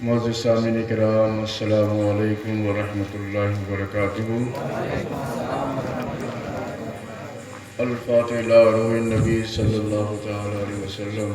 معزز سامعین کرام، السلام علیکم ورحمۃ اللہ وبرکاتہ۔ الفاتحہ الی روح النبی صلی اللہ تعالی علیہ وسلم۔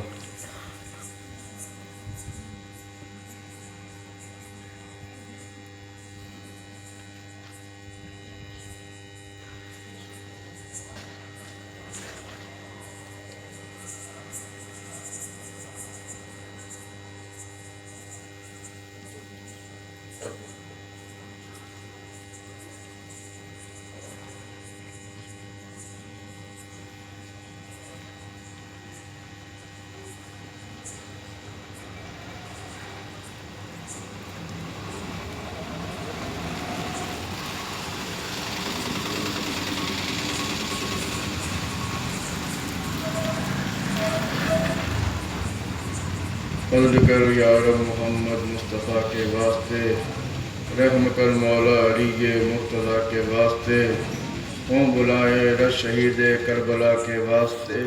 فضل کر یا رب محمد مصطفیٰ کے واسطے، رحم کر مولا علی مرتضیٰ کے واسطے، ہوں بلائے رش شہید کربلا کے واسطے،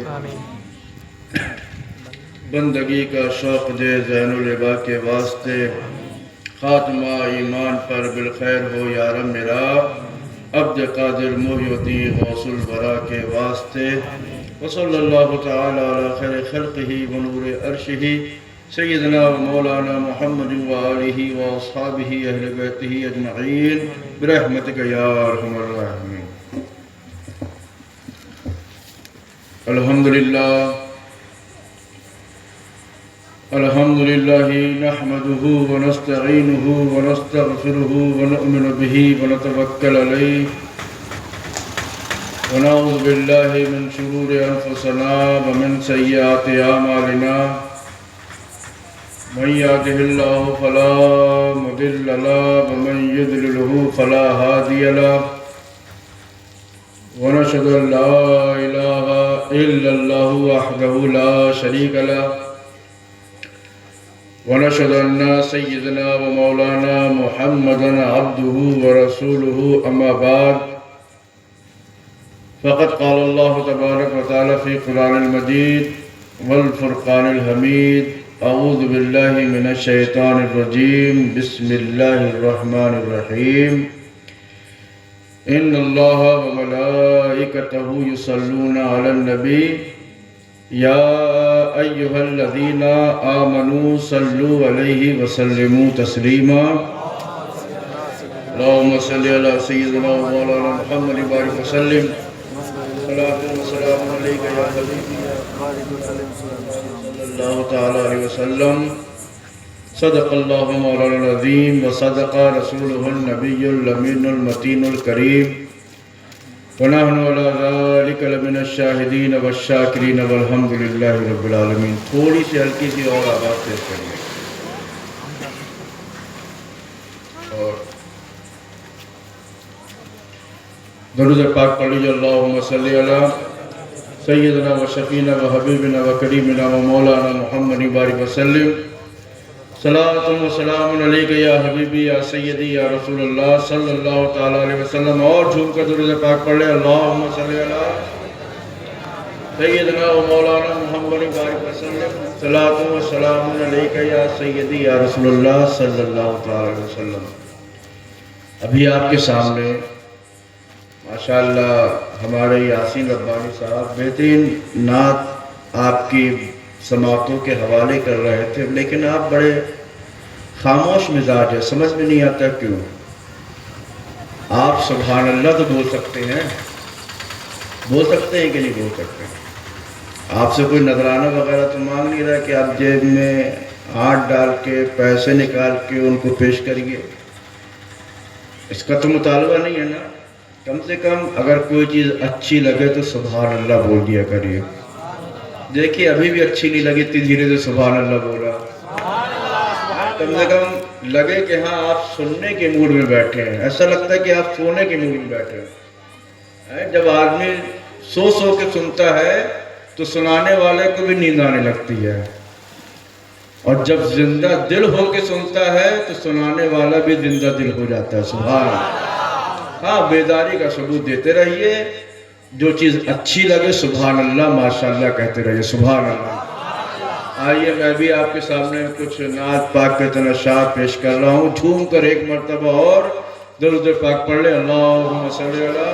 بندگی کا شوق دے زین العبا کے واسطے، خاتمہ ایمان پر بالخیر ہو یا رب میرا، عبد قادر محی الدین غوث الورا کے واسطے، وصلی اللہ تعالی علی خیر خلقہ ونور عرشہ سیدنا و مولانا محمد وآلہ واصحابہ اہل بیتہ اجمعین برحمتک یا ارحم الراحمین۔ الحمدللہ نحمدہ ونستعینہ ونستغفرہ ونؤمن بہ ونتوکل علیہ ونعوذ باللہ من شرور انفسنا ومن سیئات اعمالنا، من يهده الله فلا مضل له ومن يضلل فلا هادي له، ونشهد أن لا إله إلا الله وحده لا شريك له، ونشهد أن سيدنا ومولانا محمدا عبده ورسوله، أما بعد، فقد قال الله تبارك وتعالى في القرآن المجيد والفرقان الحميد: اعوذ باللہ من الشیطان الرجیم، بسم اللہ الرحمن الرحیم، ان اللہ وملائکتہ یصلون علی النبی یا ایہا الذین آمنوا صلوا علیہ وسلموا تسلیما۔ اللہم صلی علی سیدنا و مولانا محمد بارک وسلم، صلاۃ و سلام علیک یا حبیبی صلی اللہ تعالی علیہ وسلم۔ صدق اللہ مولانا العظیم وصدق رسولہ النبی الامین المتین الکریم، ونحن علی ذلک لمن الشاہدین والشاکرین والحمد للہ رب العالمین۔ تھوڑی سی ہلکی سی اور آواز تیز کریے اور درود پاک پڑھ لیجیے۔ اللہم صلی علی سیدنا و شفینا و حبیبنا و کریمنا و مولانا محمد بارک وسلم، صلاۃ و سلام علیک یا حبیبی یا سیدی یا رسول اللہ صلی اللہ تعالی علیہ وسلم۔ اور جھوم کر درود پاک پڑھ لے۔ اللہم صلی علی سیدنا و مولانا محمد بارک وسلم، صلاۃ و سلام علیک یا سیدی یا رسول اللہ صلی اللہ تعالی علیہ وسلم۔ ابھی آپ کے سامنے ماشاءاللہ ہمارے یاسین ربانی صاحب بہترین نعت آپ کی سماعتوں کے حوالے کر رہے تھے، لیکن آپ بڑے خاموش مزاج ہے، سمجھ میں نہیں آتا کیوں۔ آپ سبحان اللہ تو بول سکتے ہیں کہ نہیں بول سکتے؟ آپ سے کوئی نذرانہ وغیرہ تو مانگ نہیں رہا کہ آپ جیب میں ہاتھ ڈال کے پیسے نکال کے ان کو پیش کریے؟ اس کا تو مطالبہ نہیں ہے نا۔ کم سے کم اگر کوئی چیز اچھی لگے تو سبحان اللہ بول دیا کریے۔ دیکھیے ابھی بھی اچھی نہیں لگی، اتنی دھیرے سے سبحان اللہ بولا۔ کم سے کم لگے کہ ہاں آپ سننے کے موڈ میں بیٹھے ہیں، ایسا لگتا ہے کہ آپ سونے کے موڈ میں بیٹھے ہیں۔ جب آدمی سو کے سنتا ہے تو سنانے والے کو بھی نیند آنے لگتی ہے، اور جب زندہ دل ہو کے سنتا ہے تو سنانے والا بھی زندہ دل ہو جاتا ہے۔ سبحان اللہ۔ ہاں، بیداری کا ثبوت دیتے رہیے، جو چیز اچھی لگے سبحان اللہ ماشاءاللہ کہتے رہیے۔ سبحان اللہ۔ آئیے میں بھی آپ کے سامنے کچھ نعت پاک کے تنشات پیش کر رہا ہوں. جھوم کر ایک مرتبہ اور درود پاک پڑھ لیں. اللہم صلی علی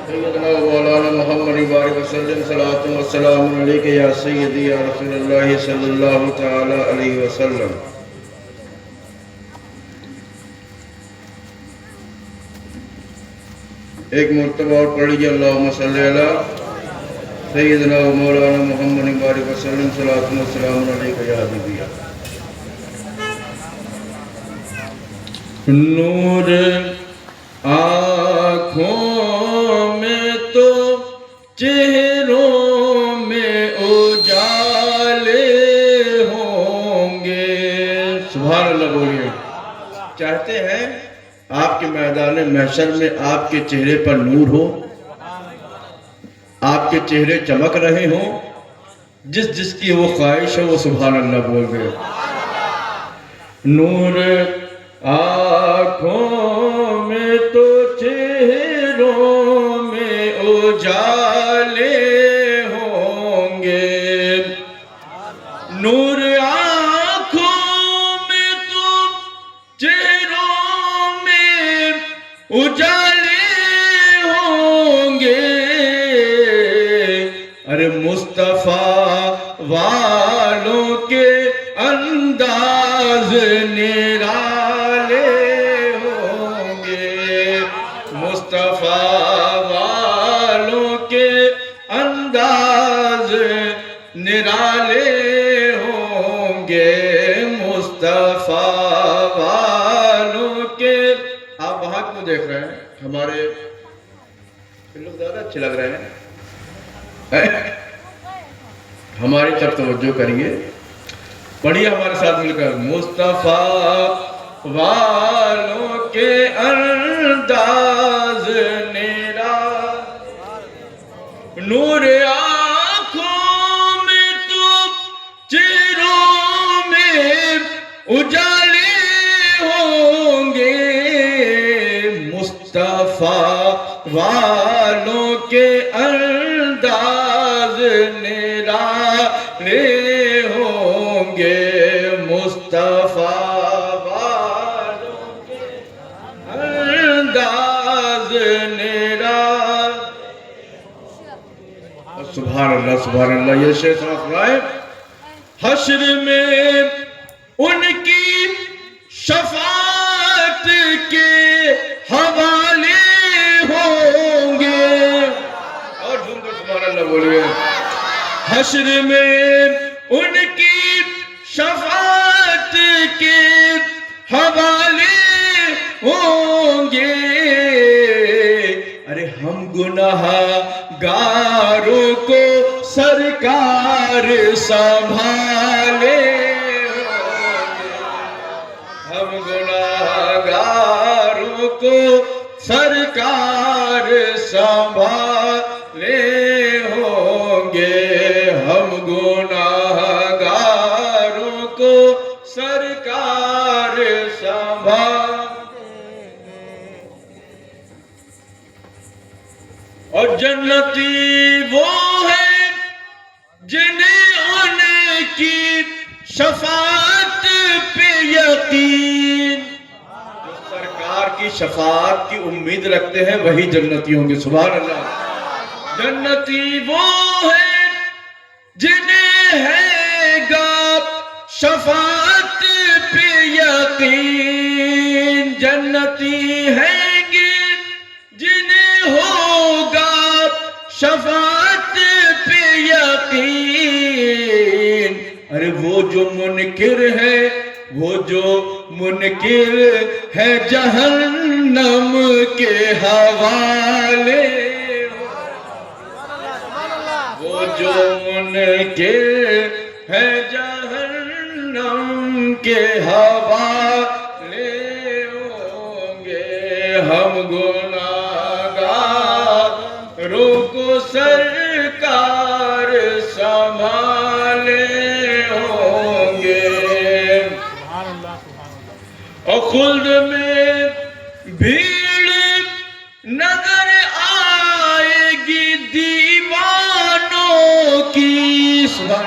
سیدنا مولانا محمد بارک وسلم. صلاۃ و سلام علیک یا سیدی یا رسول اللہ صلی اللہ تعالی علیہ وسلم. ایک مرتبہ اور پڑھ لیجیے. اللہم صلی علی سیدنا مولانا محمد بارک وسلم. صلاۃ و سلام علیک یا حبیبی. نور آنکھوں میں تو چہروں میں اجالے ہوں گے. سبحان اللہ بولیے. چاہتے ہیں آپ کے میدان محشر میں آپ کے چہرے پر نور ہو, آپ کے چہرے چمک رہے ہوں. جس کی وہ خواہش ہے وہ سبحان اللہ بول گئے. نور آنکھوں میں تو چہروں میں اجالے ہوں گے. نور آنکھوں میں تو چہروں میں اجالے ہوں گے. ارے مصطفیٰ والوں کے انداز نرالے ہوں گے. مصطفیٰ والوں کے انداز نرالے ہوں گے. مصطفیٰ والوں کے. آپ وہاں کیوں دیکھ رہے ہیں؟ ہمارے لوگ زیادہ اچھے لگ رہے ہیں. ہماری طرف توجہ کریے. پڑھیے ہمارے ساتھ مل کر. مصطفیٰ والوں کے انداز نرا. نور آنکھوں میں تو چہروں میں اجالے ہوں گے. مصطفیٰ والوں کے انداز نرالے ہوں گے. مصطفیٰ والوں کے انداز نرالے. سبحان اللہ سبحان اللہ. یہ شیخ فرمائے حشر میں ان کی شفاعت کے حوالے ہوں گے. اور جھوم کر سبحان اللہ بولیے. حشر میں ان کی شفاعت کے حوالے ہوں گے. ارے ہم گناہ گاروں کو سرکار سنبھالے ہوں گے. ہم گناہ گاروں کو سرکار سنبھالے ہوں گے. ہم گناہ گاروں کو سرکار سنبھالے. اور جنتی وہ ہے جنہیں ان کی شفاعت پہ یقین. جو سرکار کی شفاعت کی امید رکھتے ہیں وہی جنتی ہوں گے. سبحان اللہ. جنتی وہ ہے جنہیں ہے گا شفاعت پہ یقین. جنتی ہیں گے جنہیں ہوگا شفاعت پہ یقین. ارے وہ جو منکر ہے وہ جو منکر ہے جہنم کے حوالے. وہ جو منکر ہے جہنم کے حوالے ہوں گے. ہم گناہ گاروں کو سرکار سنبھالے ہوں گے. اور خلد میں بھیڑ نظر آئے گی دیوانوں کی. سبحان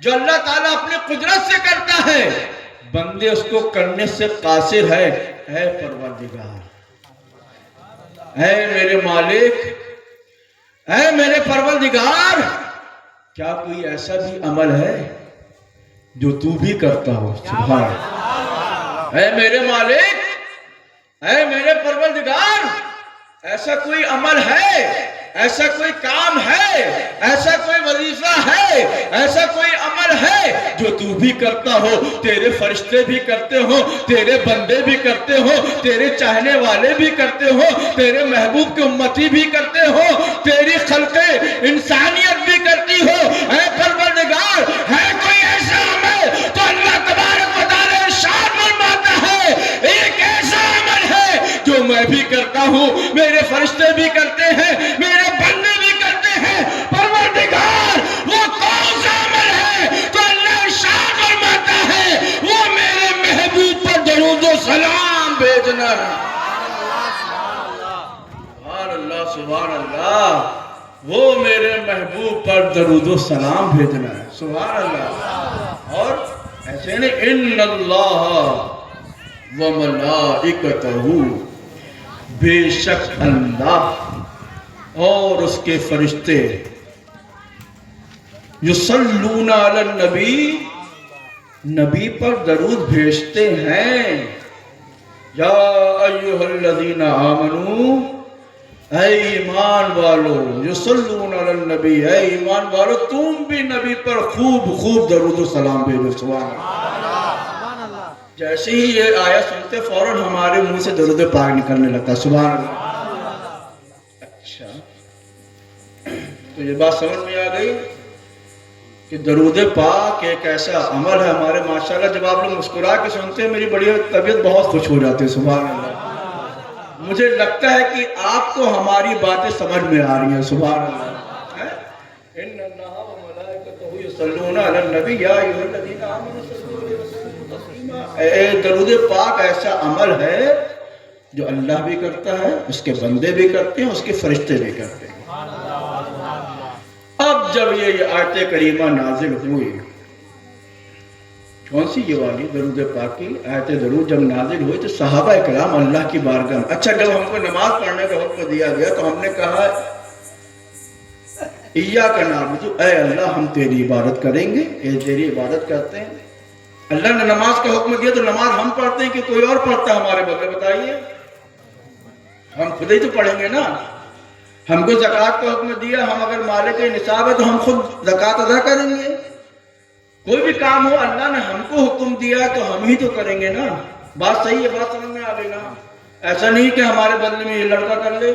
جو اللہ تعالیٰ اپنی قدرت سے کرتا ہے، بندے اس کو کرنے سے قاصر ہے۔ اے پروردگار، اے میرے مالک، اے میرے پروردگار، کیا کوئی ایسا بھی عمل ہے جو تو بھی کرتا ہو؟ سبحان اللہ۔ اے میرے مالک، اے میرے پروردگار، ایسا کوئی عمل ہے، ایسا کوئی کام ہے، ایسا کوئی وظیفہ ہے، ایسا کوئی عمل ہے جو تو بھی کرتا ہو، تیرے فرشتے بھی کرتے ہو، تیرے بندے بھی کرتے ہو، تیرے چاہنے والے بھی کرتے ہو، تیرے محبوب کی امتی بھی کرتے ہو، تیری خلق انسانیت بھی کرتی ہو۔ اے پروردگار، ہے کوئی ایسا عمل تو اللہ تبارک و تعالی ارشاد فرماتا ہے ایک ایسا عمل ہے جو میں بھی کرتا ہوں، میرے فرشتے بھی کرتے ہیں، میرے بندے بھی کرتے ہیں۔ پروردگار، وہ کون سا عمل ہے؟ تو اللہ ارشاد فرماتا ہے وہ میرے محبوب پر درود و سلام بھیجنا ہے۔ سبحان اللہ، سبحان اللہ، وہ میرے محبوب پر درود و سلام بھیجنا ہے۔ سبحان اللہ۔ اور ایسے نہیں، ان اللہ وملائکتہ، بے شک اللہ اور اس کے فرشتے، یصلون علی النبی، نبی پر درود بھیجتے ہیں۔ یا ایھا الذین آمنو، اے ایمان والو، یصلون علی النبی، اے ایمان والو تم بھی نبی پر خوب خوب درود و سلام بھیجو۔ سبحان اللہ۔ جیسے ہی یہ آیت سنتے فوراً ہمارے منہ سے درود پاک نکلنے لگتا۔ سبحان اللہ۔ اچھا، تو یہ بات سمجھ میں آ گئی کہ درود پاک ایک ایسا عمل ہے ہمارے۔ ماشاءاللہ جب آپ لوگ مسکرا کے سنتے ہیں میری بڑی طبیعت بہت خوش ہو جاتی ہے۔ سبحان اللہ۔ مجھے لگتا ہے کہ آپ کو ہماری باتیں سمجھ میں آ رہی ہیں۔ سبحان اللہ۔ ان اللہ وملائکتہ یصلون علی النبی یا ایھا الذین آمنوا صلوا علیہ وسلم تسلیما۔ اے درود پاک ایسا عمل ہے جو اللہ بھی کرتا ہے، اس کے بندے بھی کرتے ہیں، اس کے فرشتے بھی کرتے ہیں۔ اب جب یہ آیت کریمہ نازل ہوئی، کون سی یہ والی درود پاک کی آیت درود جب نازل ہوئی تو صحابہ اکرام اللہ کی بارگاہ میں، اچھا جب ہم کو نماز پڑھنے کا حکم دیا گیا تو ہم نے کہا ایاک نعبد، اے اللہ ہم تیری عبادت کریں گے، اے تیری عبادت کرتے ہیں۔ اللہ نے نماز کا حکم دیا تو نماز ہم پڑھتے ہیں کہ کوئی اور پڑھتا ہے ہمارے بدلے؟ بتائیے، ہم خود ہی تو پڑھیں گے نا۔ ہم کو زکوٰۃ کا حکم دیا، ہم اگر مالک نصاب ہے تو ہم خود زکوٰۃ ادا کریں گے۔ کوئی بھی کام ہو اللہ نے ہم کو حکم دیا تو ہم ہی تو کریں گے نا۔ بات صحیح ہے، بات سمجھ میں آ گئی نا؟ ایسا نہیں کہ ہمارے بدلے میں یہ لڑکا کر لے،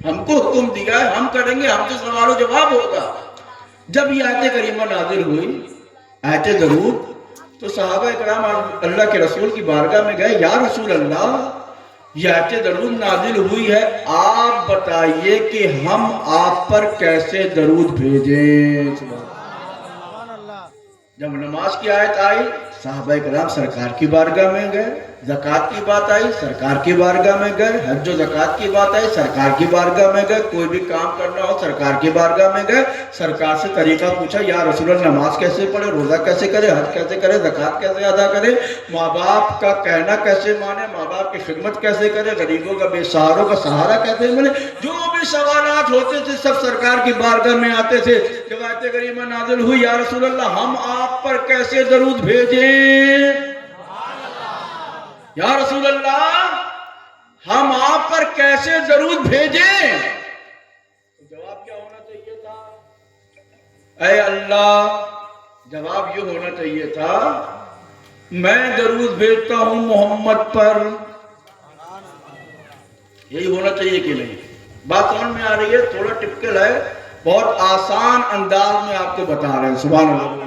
ہم کو حکم دیا ہے ہم کریں گے، ہم سے سوال و جواب ہوگا۔ جب یہ آیت کریمہ نازل ہوئی، آیت درود، تو صحابہ اکرام اللہ کے رسول کی بارگاہ میں گئے، یا رسول اللہ یہ آیت درود نازل ہوئی ہے، آپ بتائیے کہ ہم آپ پر کیسے درود بھیجیں۔ جب نماز کی آیت آئی صحابہ کرام سرکار کی بارگاہ میں گئے، زکوٰۃ کی بات آئی سرکار کی بارگاہ میں گئے، حج و زکوٰۃ کی بات آئی سرکار کی بارگاہ میں گئے، کوئی بھی کام کرنا ہو سرکار کی بارگاہ میں گئے، سرکار سے طریقہ پوچھا، یا رسول اللہ نماز کیسے پڑھے، روزہ کیسے کرے، حج کیسے کرے، زکوٰۃ کیسے ادا کرے، ماں باپ کا کہنا کیسے مانے، ماں باپ کی خدمت کیسے کرے، غریبوں کا بے سہاروں کا سہارا کیسے ملے، جو بھی سوالات ہوتے تھے سب سرکار کی بارگاہ میں آتے تھے۔ جب آیت کریمہ نازل ہوئی، یا رسول اللہ ہم آپ پر کیسے درود بھیجیں، یا رسول اللہ ہم آپ پر کیسے درود بھیجیں، تو جواب کیا ہونا چاہیے تھا؟ اے اللہ، جواب یہ ہونا چاہیے تھا میں درود بھیجتا ہوں محمد پر۔ یہی ہونا چاہیے کہ نہیں؟ بات سمجھ میں آ رہی ہے؟ تھوڑا ٹپکل ہے، بہت آسان انداز میں آپ کو بتا رہے ہیں۔ سبحان اللہ۔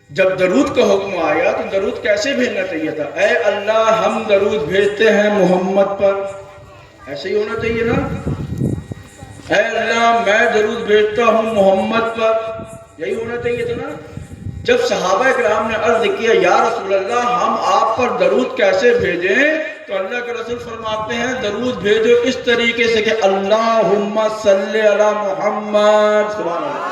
جب درود کا حکم آیا تو درود کیسے بھیجنا چاہیے تھا؟ اے اللہ ہم درود بھیجتے ہیں محمد پر، ایسے ہی ہونا چاہیے نا؟ اے اللہ میں درود بھیجتا ہوں محمد پر، یہی ہونا چاہیے تھا نا؟ جب صحابہ کرام نے عرض کیا یا رسول اللہ ہم آپ پر درود کیسے بھیجیں، تو اللہ کے رسول فرماتے ہیں درود بھیجو اس طریقے سے کہ اللہم صلی علی محمد، سبحان اللہ،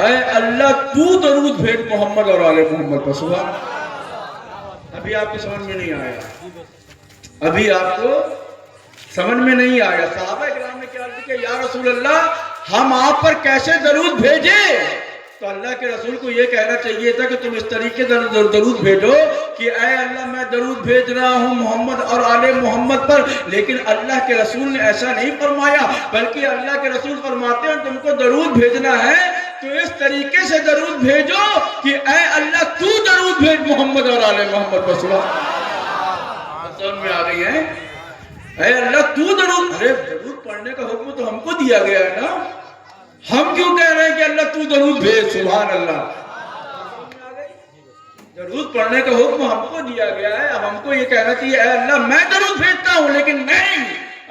اے اللہ تو درود بھیج محمد اور آل محمد پر. سبحان. ابھی آپ کو سمجھ میں نہیں آیا، ابھی آپ کو سمجھ میں نہیں آیا. صحابہ کرام نے کیا عرض کیا، یا رسول اللہ ہم آپ پر کیسے درود بھیجیں؟ تو اللہ کے رسول کو یہ کہنا چاہیے تھا کہ تم اس طریقے سے درود بھیجو کہ اے اللہ میں درود بھیج رہا ہوں محمد اور آل محمد پر. لیکن اللہ کے رسول نے ایسا نہیں فرمایا، بلکہ اللہ کے رسول فرماتے ہیں تم کو درود بھیجنا ہے تو اس طریقے سے درود بھیجو کہ اے اللہ تو درود بھیج محمد اور آل محمد پر. سمجھ میں آ گئی ہے؟ اے اللہ تو درود. ارے درود پڑھنے کا حکم تو ہم کو دیا گیا ہے نا، ہم کیوں کہہ رہے ہیں کہ اللہ تو درود بھیج؟ سبحان اللہ. درود پڑھنے کا حکم ہم کو دیا گیا ہے، اب ہم کو یہ کہنا چاہیے اے اللہ میں درود بھیجتا ہوں، لیکن نہیں،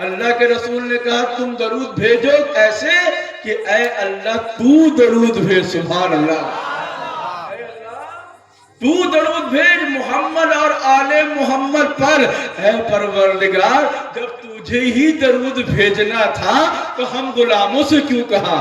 اللہ کے رسول نے کہا تم درود بھیجو ایسے کہ اے اللہ تو درود بھیج. سبحان اللہ. اے اللہ تو درود بھیج محمد اور آل محمد پر. اے پروردگار جب تجھے ہی درود بھیجنا تھا تو ہم غلاموں سے کیوں کہا؟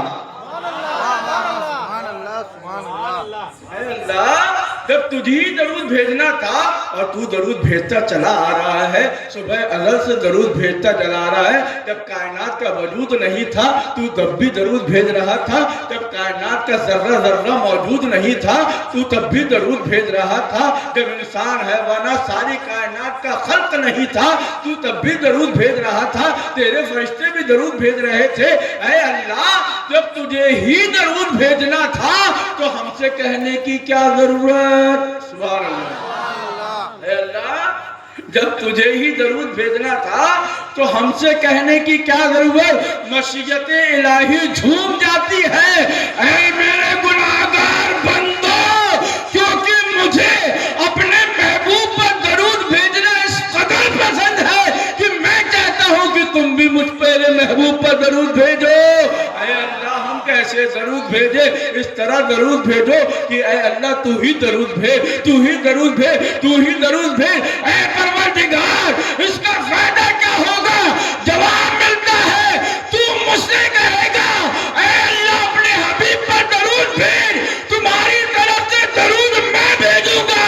اے اللہ جب تجھے درود بھیجنا تھا اور تو درود بھیجتا چلا آ رہا ہے، صبح ازل سے درود بھیجتا چلا آ رہا ہے. جب کائنات کا وجود نہیں تھا تو تب بھی درود بھیج رہا تھا، جب کائنات کا ذرہ ذرہ موجود نہیں تھا تو تب بھی درود بھیج رہا تھا، جب انسان حیوانات ساری کائنات کا خلق نہیں تھا تو تب بھی درود بھیج رہا تھا، تیرے فرشتے بھی درود بھیج رہے تھے. اے اللہ جب تجھے ہی درود بھیجنا تھا تو ہم سے کہنے کی کیا ضرورت؟ سبحان اللہ. اے اللہ جب تجھے ہی درود بھیجنا تھا تو ہم سے کہنے کی کیا ضرورت؟ مشیت الہی جھوم جاتی ہے اے میرے گناہگار بندو، کیونکہ مجھے اپنے محبوب پر درود بھیجنا اس قدر پسند ہے کہ میں چاہتا ہوں کہ تم بھی مجھ پہ محبوب پر درود بھیجو. اے اللہ ہم کیسے درود بھیجے؟ اس طرح درود بھیجو کہ اے اللہ تو ہی درود بھیج، تو ہی درود بھیج، تو ہی درود بھیج. اے پروردگار اس کا فائدہ کیا ہوگا؟ جواب ملتا ہے تو مجھ سے کہے گا اے اللہ اپنے حبیب پر درود بھیج، تمہاری طرف سے درود میں بھیجوں گا،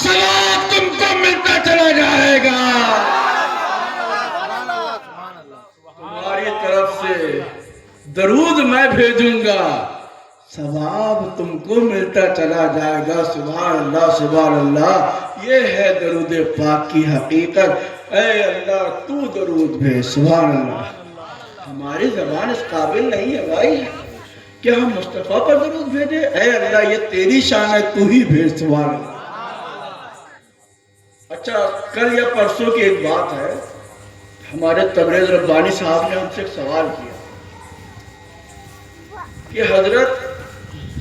ثواب تم کو ملتا چلا جائے گا. تمہاری طرف سے درود میں بھیجوں گا، ثواب تم کو ملتا چلا جائے گا. سبحان اللہ سبحان اللہ. یہ ہے درود پاک کی حقیقت. اے اللہ تو درود بھیج. سبحان اللہ. ہماری زبان اس قابل نہیں ہے بھائی کہ ہم مصطفیٰ پر درود بھیجے. اے اللہ یہ تیری شان ہے، تو ہی بھیج. سبحان اللہ. اچھا کل یا پرسوں کی ایک بات ہے، ہمارے تبریز ربانی صاحب نے ہم سے ایک سوال کیا کہ حضرت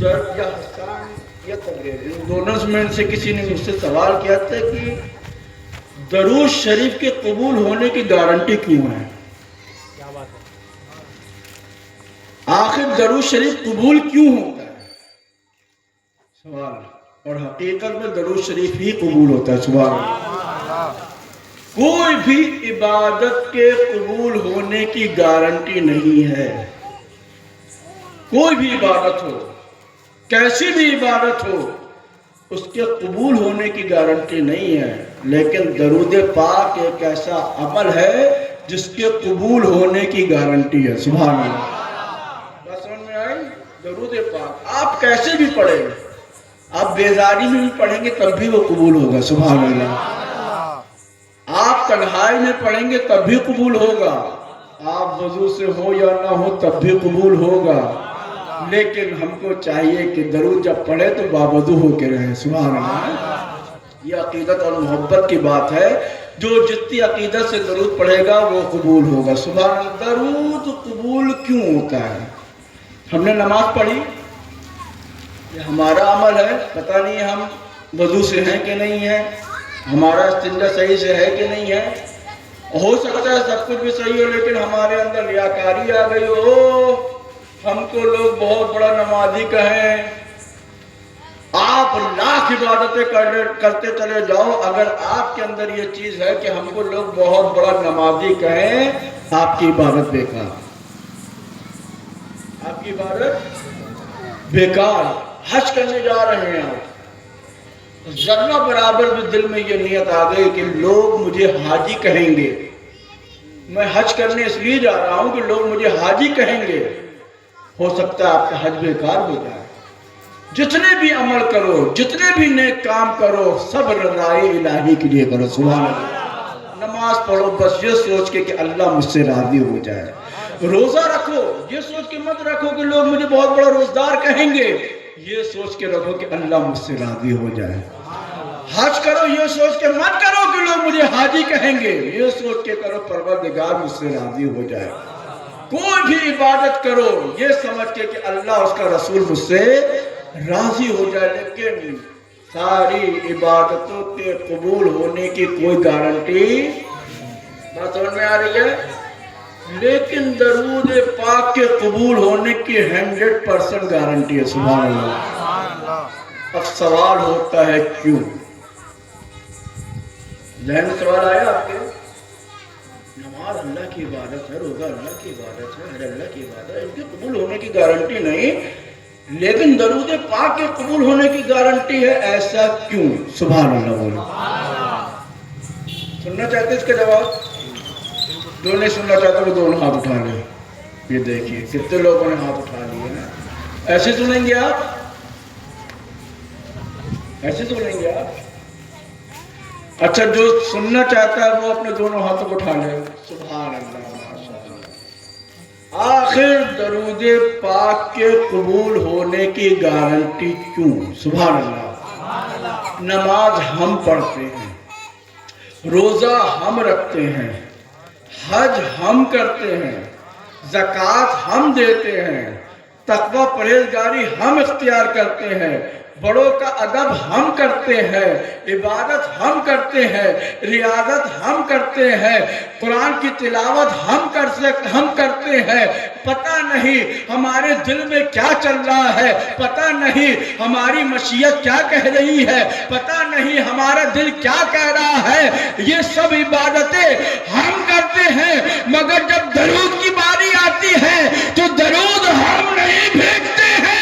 یا حسان یا تبریز ان دونوں میں سے کسی نے مجھ سے سوال کیا تھا کہ درود شریف کے قبول ہونے کی گارنٹی کیوں ہے؟ آخر درود شریف قبول کیوں ہوتا ہے؟ سوال. اور حقیقت میں درود شریف ہی قبول ہوتا ہے. سبحان اللہ. کوئی بھی عبادت کے قبول ہونے کی گارنٹی نہیں ہے. کوئی بھی عبادت ہو، کیسی بھی عبادت ہو، اس کے قبول ہونے کی گارنٹی نہیں ہے. لیکن درود پاک ایک ایسا عمل ہے جس کے قبول ہونے کی گارنٹی ہے. سبحان اللہ. بات سمجھ میں آئی؟ درود پاک آپ کیسے بھی پڑھیں، آپ بیزاری میں بھی پڑھیں گے تب بھی وہ قبول ہوگا. سبحان اللہ. آپ تنہائی میں پڑھیں گے تب بھی قبول ہوگا، آپ وضو سے ہو یا نہ ہو تب بھی قبول ہوگا. لیکن ہم کو چاہیے کہ درود جب پڑھے تو باوضو ہو کے رہے. سبحان اللہ. یہ عقیدت اور محبت کی بات ہے. جو جتنی عقیدت سے درود پڑھے گا وہ قبول ہوگا. سبحان اللہ. درود قبول کیوں ہوتا ہے؟ ہم نے نماز پڑھی، یہ ہمارا عمل ہے، پتہ نہیں ہم وضو سے ہیں کہ نہیں ہیں، ہمارا استنجا صحیح سے ہے کہ نہیں ہے. ہو سکتا ہے سب کچھ بھی صحیح ہو لیکن ہمارے اندر ریاکاری آ گئی ہو، ہم کو لوگ بہت بڑا نمازی کہیں. آپ لاکھ عبادتیں کرتے چلے جاؤ، اگر آپ کے اندر یہ چیز ہے کہ ہم کو لوگ بہت بڑا نمازی کہیں، آپ کی عبادت بیکار. آپ کی عبادت بیکار. حج کرنے جا رہے ہیں آپ, ذرہ برابر بھی دل میں یہ نیت آ گئی کہ لوگ مجھے حاجی کہیں گے, میں حج کرنے اس لیے جا رہا ہوں کہ لوگ مجھے حاجی کہیں گے, ہو سکتا ہے آپ کا حج بیکار ہو جائے. جتنے بھی عمل کرو, جتنے بھی نیک کام کرو, سب رضائے الہی کے لیے کرو. سبحان اللہ. نماز پڑھو بس یہ سوچ کے کہ اللہ مجھ سے راضی ہو جائے. روزہ رکھو یہ سوچ کے مت رکھو کہ لوگ مجھے بہت بڑا روزدار کہیں گے, یہ سوچ کے رکھو کہ اللہ مجھ سے راضی ہو جائے. حج کرو یہ سوچ کے مت کرو کہ لوگ مجھے حاجی کہیں گے, یہ سوچ کے کرو پروردگار مجھ سے راضی ہو جائے. کوئی بھی عبادت کرو یہ سمجھ کے کہ اللہ اس کا رسول مجھ سے راضی ہو جائے. لیکن ساری عبادتوں کے قبول ہونے کی کوئی گارنٹی, بات سمجھ میں آ رہی ہے, لیکن درود پاک کے قبول ہونے کی 100% گارنٹی ہے. سبحان اللہ. اب سوال ہوتا ہے کیوں؟ ذہن میں سوال آیا آپ کے؟ نماز اللہ کی عبادت ہے, روزہ اللہ کی عبادت ہے, حج اللہ کی عبادت ہے, ان کے قبول ہونے کی گارنٹی نہیں, لیکن درود پاک کے قبول ہونے کی گارنٹی ہے. ایسا کیوں؟ سبحان اللہ بولو. سننا چاہتے اس کا جواب؟ جو نہیں سننا چاہتے وہ دونوں ہاتھ اٹھا لیں. یہ دیکھیے کتنے لوگوں نے ہاتھ اٹھا لیے نا. ایسے سنیں گے آپ؟ ایسے سنیں گے آپ؟ اچھا جو سننا چاہتا ہے وہ اپنے دونوں ہاتھوں کو اٹھا لے. سبحان اللہ. آخر درود پاک کے قبول ہونے کی گارنٹی کیوں؟ سبحان اللہ. نماز ہم پڑھتے ہیں, روزہ ہم رکھتے ہیں, حج ہم کرتے ہیں, زکوٰۃ ہم دیتے ہیں, تقوی پرہیزگاری ہم اختیار کرتے ہیں, بڑوں کا ادب ہم کرتے ہیں, عبادت ہم کرتے ہیں, ریاضت ہم کرتے ہیں, قرآن کی تلاوت ہم کرتے ہیں. پتہ نہیں ہمارے دل میں کیا چل رہا ہے, پتہ نہیں ہماری مشیت کیا کہہ رہی ہے, پتہ نہیں ہمارا دل کیا کہہ رہا ہے. یہ سب عبادتیں ہم کرتے ہیں, مگر جب درود کی باری آتی ہے تو درود ہم نہیں بھیجتے ہیں,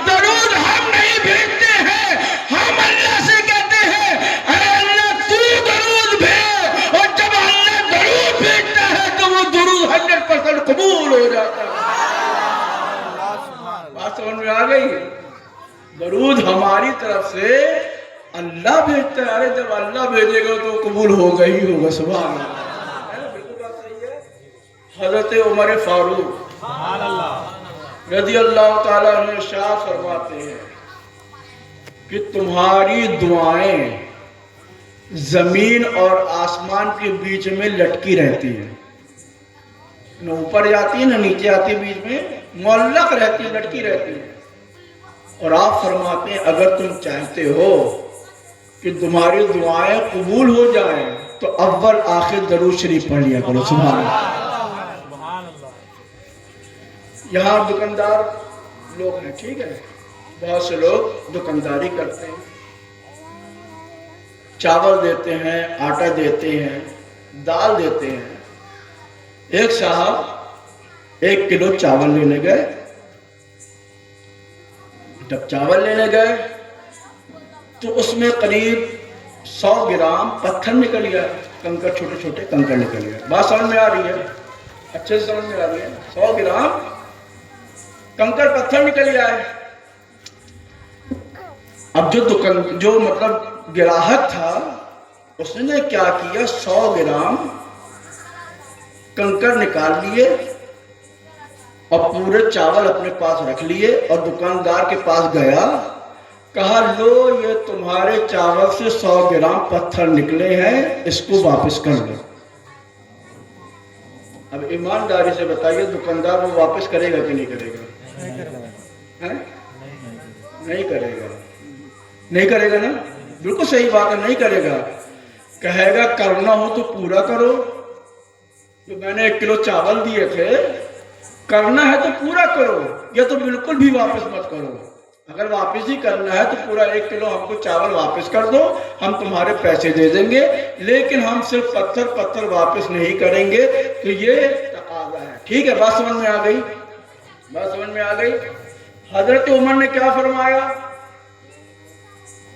درود ہم نہیں بھیجتے ہیں. ہم اللہ سے کہتے ہیں اے اللہ تو درود بھیج, اور جب اللہ درود بھیجتا ہے تو وہ درود 100% قبول ہو جاتا ہے. بات سمجھ میں آ گئی؟ درود ہماری طرف سے اللہ بھیجتا ہے. ارے جب اللہ بھیجے گا تو قبول ہوگا ہی ہوگا. سبحان اللہ. بالکل بات صحیح ہے. حضرت عمر فاروق رضی اللہ تعالیٰ عنہ ارشاد فرماتے ہیں کہ تمہاری دعائیں زمین اور آسمان کے بیچ میں لٹکی رہتی ہیں, نہ اوپر جاتی ہے نہ نیچے آتی ہے, بیچ میں معلق رہتی ہے, لٹکی رہتی ہے. اور آپ فرماتے ہیں اگر تم چاہتے ہو کہ تمہاری دعائیں قبول ہو جائیں تو اول آخر درود شریف پڑھ لیا کرو. سبحان اللہ. یہاں دکاندار لوگ ہیں, ٹھیک ہے, بہت سے لوگ دکانداری کرتے ہیں, چاول دیتے ہیں, آٹا دیتے ہیں, دال دیتے ہیں. ایک صاحب 1 کلو چاول لینے گئے. جب چاول لینے گئے تو اس میں قریب 100 گرام پتھر نکل گیا, کنکر, چھوٹے چھوٹے کنکر نکل گئے. بات سمجھ میں آ رہی ہے؟ اچھے سے سمجھ میں آ رہی ہے. 100 گرام کنکر پتھر نکل گیا ہے. اب جو مطلب گراہک تھا اس نے کیا کیا, 100 گرام کنکر نکال لیے اور پورے چاول اپنے پاس رکھ لیے اور دکاندار کے پاس گیا, کہا لو یہ تمہارے چاول سے 100 گرام پتھر نکلے ہیں, اس کو واپس کر لو. اب ایمانداری سے بتائیے دکاندار وہ واپس کرے گا کہ نہیں کرے گا؟ نہیں کرے گا. نہیں کرے گا نا, بالکل صحیح بات ہے, نہیں کرے گا. کہے گا کرنا ہو تو پورا کرو, جو میں نے 1 کلو چاول دیے تھے کرنا ہے تو پورا کرو, یا تو بالکل بھی واپس مت کرو. اگر واپس ہی کرنا ہے تو پورا 1 کلو ہم کو چاول واپس کر دو, ہم تمہارے پیسے دے دیں گے, لیکن ہم صرف پتھر واپس نہیں کریں گے. تو یہ تقاضا ہے. ٹھیک ہے, بات سمجھ میں آ گئی؟ بات سمجھ میں آ گئی؟ حضرت عمر نے کیا فرمایا؟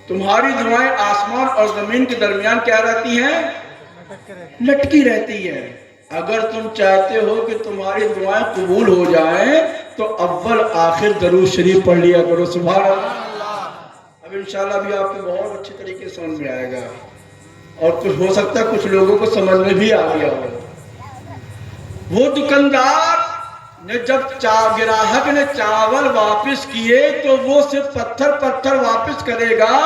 تمہاری دعائیں آسمان اور زمین کے درمیان کیا رہتی ہیں؟ لٹکی رہتی ہے. اگر تم چاہتے ہو کہ تمہاری دعائیں قبول ہو جائیں تو اول آخر درود شریف پڑھ لیا کرو. سبحان اللہ. اب انشاءاللہ بھی آپ کو بہت اچھے طریقے سے سمجھ میں آئے گا اور کچھ ہو سکتا ہے کچھ لوگوں کو سمجھ میں بھی آ گیا ہو. وہ دکاندار نے جب گراہک نے چاول واپس کیے تو وہ صرف پتھر واپس کرے گا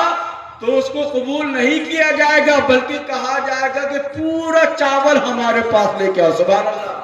تو اس کو قبول نہیں کیا جائے گا بلکہ کہا جائے گا کہ پورا چاول ہمارے پاس لے کے آؤ. سبحان اللہ.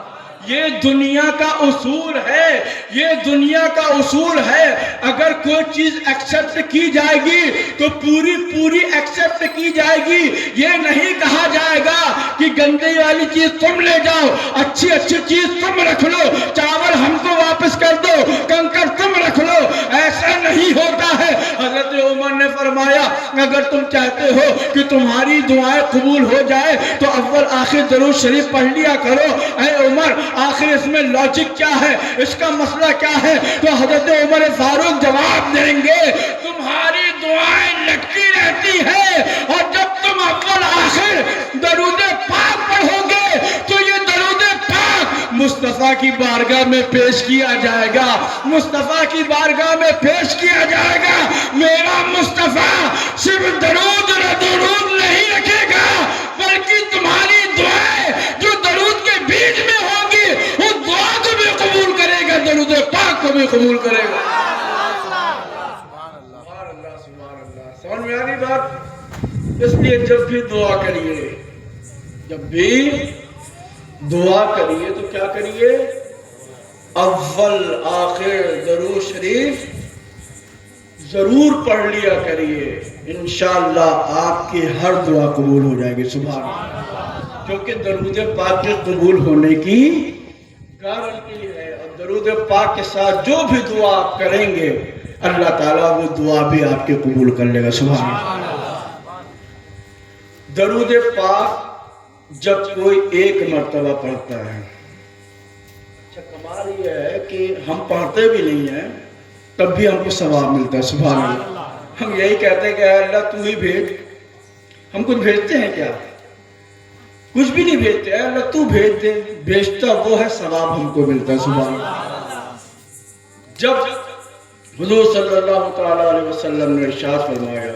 یہ دنیا کا اصول ہے. یہ دنیا کا اصول ہے. اگر کوئی چیز ایکسپٹ کی جائے گی تو پوری ایکسپٹ کی جائے گی. یہ نہیں کہا جائے گا کہ گندی والی چیز تم لے جاؤ, اچھی چیز تم رکھ لو, چاول ہم کو واپس کر دو, کنکر تم رکھ لو. ایسا نہیں ہوتا ہے. حضرت عمر نے فرمایا اگر تم چاہتے ہو کہ تمہاری دعائیں قبول ہو جائے تو اول آخر درود شریف پڑھ لیا کرو. اے عمر, آخر اس میں لاجک کیا ہے, اس کا مسئلہ کیا ہے؟ تو حضرت عمر فاروق جواب دیں گے تمہاری دعائیں لٹکی رہتی ہے اور جب تم اول آخر درود پاک پڑھو گے تو یہ درود پاک مصطفیٰ کی بارگاہ میں پیش کیا جائے گا. مصطفیٰ کی بارگاہ میں پیش کیا جائے گا. میرا مصطفیٰ صرف درود نہیں رکھے گا بلکہ تمہاری دعائیں جو درود کے بیچ میں ہوگی اس دعا کو بھی قبول کرے گا, درود پاک کو بھی قبول کرے گا. سبحان اللہ. سبحان اللہ. سمجھ میں آ گئی بات؟ اس لیے جب بھی دعا کریے تو کیا کریے؟ اول آخر درود شریف ضرور پڑھ لیا کریے. انشاءاللہ آپ کی ہر دعا قبول ہو جائے گی. سبحان اللہ. کیونکہ درود پاک کے قبول ہونے کی گارنٹی ہے اور درود پاک کے ساتھ جو بھی دعا آپ کریں گے اللہ تعالیٰ وہ دعا بھی آپ کے قبول کر لے گا. سبحان اللہ. درود پاک جب کوئی ایک مرتبہ پڑھتا ہے, اچھا کمال یہ ہے کہ ہم پڑھتے بھی نہیں ہیں تب بھی ہم کو ثواب ملتا ہے. سبحان اللہ. ہم یہی کہتے ہیں کہ اے اللہ تو ہی بھیج. ہم کچھ بھیجتے ہیں کیا؟ کچھ بھی نہیں بھیجتے. اے اللہ تو بھیج دے. بھیجتا وہ ہے, ثواب ہم کو ملتا ہے. سبحان اللہ. جب حضور صلی اللہ تعالیٰ علیہ وسلم نے ارشاد فرمایا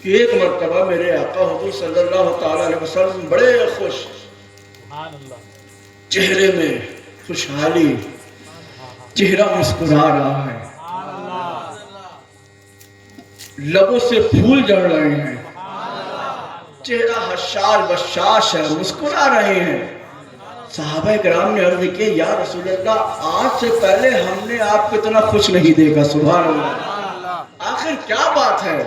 کہ ایک مرتبہ میرے آقا حضور صلی اللہ تعالیٰ علیہ وسلم بڑے خوش, چہرے میں خوشحالی, چہرہ مسکرا رہا ہے, لبوں سے پھول جھڑ رہے ہیں, چہرہ حشار بشاش ہے, مسکرا رہے ہیں. صحابہ کرام نے عرض کی یا رسول اللہ آج سے پہلے ہم نے آپ کو اتنا خوش نہیں دیکھا. سبحان اللہ. آخر کیا بات ہے؟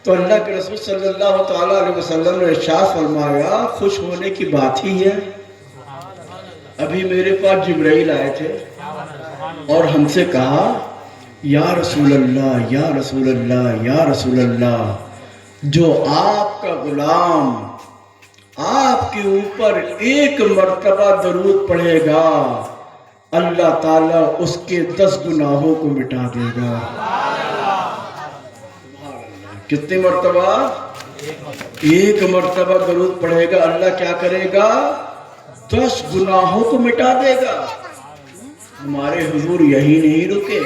تو اللہ کے رسول صلی اللہ تعالیٰ علیہ وسلم نے ارشاد فرمایا خوش ہونے کی بات ہی ہے. ابھی میرے پاس جبرائیل آئے تھے اور ہم سے کہا یا رسول اللہ یا رسول اللہ یا رسول اللہ, جو آپ کا غلام آپ کے اوپر ایک مرتبہ درود پڑھے گا اللہ تعالیٰ اس کے 10 گناہوں کو مٹا دے گا. کتنی مرتبہ؟ ایک مرتبہ درود پڑھے گا اللہ کیا کرے گا؟ 10 گناہوں کو مٹا دے گا. ہمارے حضور یہی نہیں رکے,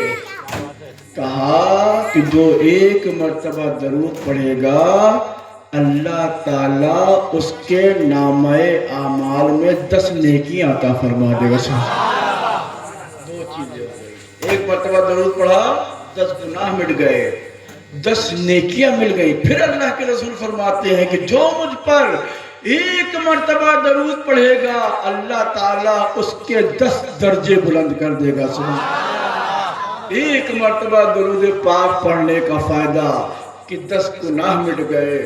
کہا کہ جو ایک مرتبہ درود پڑھے گا اللہ تعالیٰ اس کے نامہ اعمال میں 10 نیکیاں عطا فرما دے گا. دو چیزیں ہو گئی, ایک مرتبہ درود پڑھا 10 گناہ مٹ گئے, 10 نیکیاں مل گئی. پھر اللہ کے رسول فرماتے ہیں کہ جو مجھ پر ایک مرتبہ درود پڑھے گا اللہ تعالیٰ اس کے 10 درجے بلند کر دے گا. ایک مرتبہ درود پاک پڑھنے کا فائدہ کہ 10 گناہ مٹ گئے,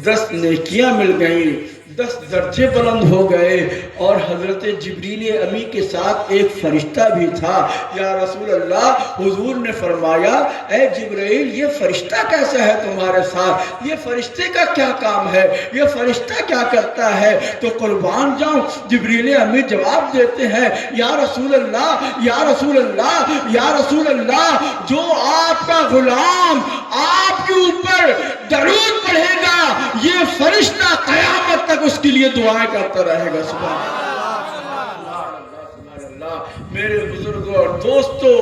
10 نیکیاں مل گئیں, 10 درجے بلند ہو گئے اور حضرت جبریل امی کے ساتھ ایک فرشتہ بھی تھا۔ یا رسول اللہ، حضور نے فرمایا اے جبرائیل یہ فرشتہ کیسا ہے تمہارے ساتھ؟ یہ فرشتے کا کیا کام ہے؟ یہ فرشتہ کیا کرتا ہے؟ تو قربان جاؤں جبریل امی جواب دیتے ہیں یا رسول اللہ، یا رسول اللہ، یا رسول اللہ، جو آپ کا غلام آپ کے اوپر درود پڑھے گا یہ فرشتہ قیامت تک اس کے لیے دعائیں کرتا رہے گا۔ سبحان اللہ۔ میرے بزرگوں اور دوستوں،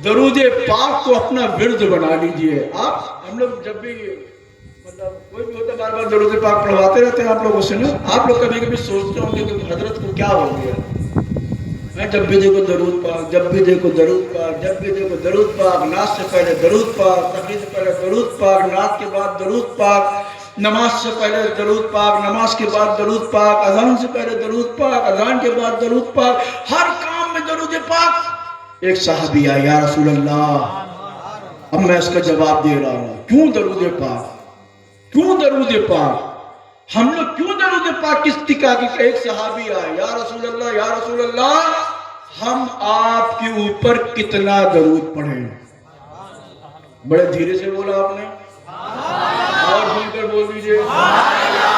درود پاک کو اپنا ورد بنا لیجئے۔ ہم لوگ جب بھی کوئی بھی ہوتا بار بار درود پاک پڑھواتے رہتے ہیں آپ لوگوں سے نا۔ آپ لوگ کبھی کبھی سوچتے ہوں گے کہ حضرت کو کیا ہو گیا، میں جب بھی دیکھو درود پاک، جب بھی دیکھو درود پاک، جب بھی دیکھو درود پاک، نعت سے پہلے درود پاک، تقریر سے پہلے درود پاک، نعت کے بعد درود پاک، نماز سے پہلے درود پاک، نماز کے بعد درود پاک، اذان سے پہلے درود پاک، اذان کے بعد درود پاک، ہر کام میں درود پاک۔ ایک صحابی آیا یا رسول اللہ، اب میں اس کا جواب دے رہا ہوں، کیوں درود پاک، کیوں درود پاک، ہم لوگ کیوں درود پاک کس طرح کی؟ ایک صحابی آئے یا رسول اللہ، یا رسول اللہ، ہم آپ کے اوپر کتنا درود پڑھیں؟ بڑے دھیرے سے بولا آپ نے، اور بھول کر بول دیجئے یا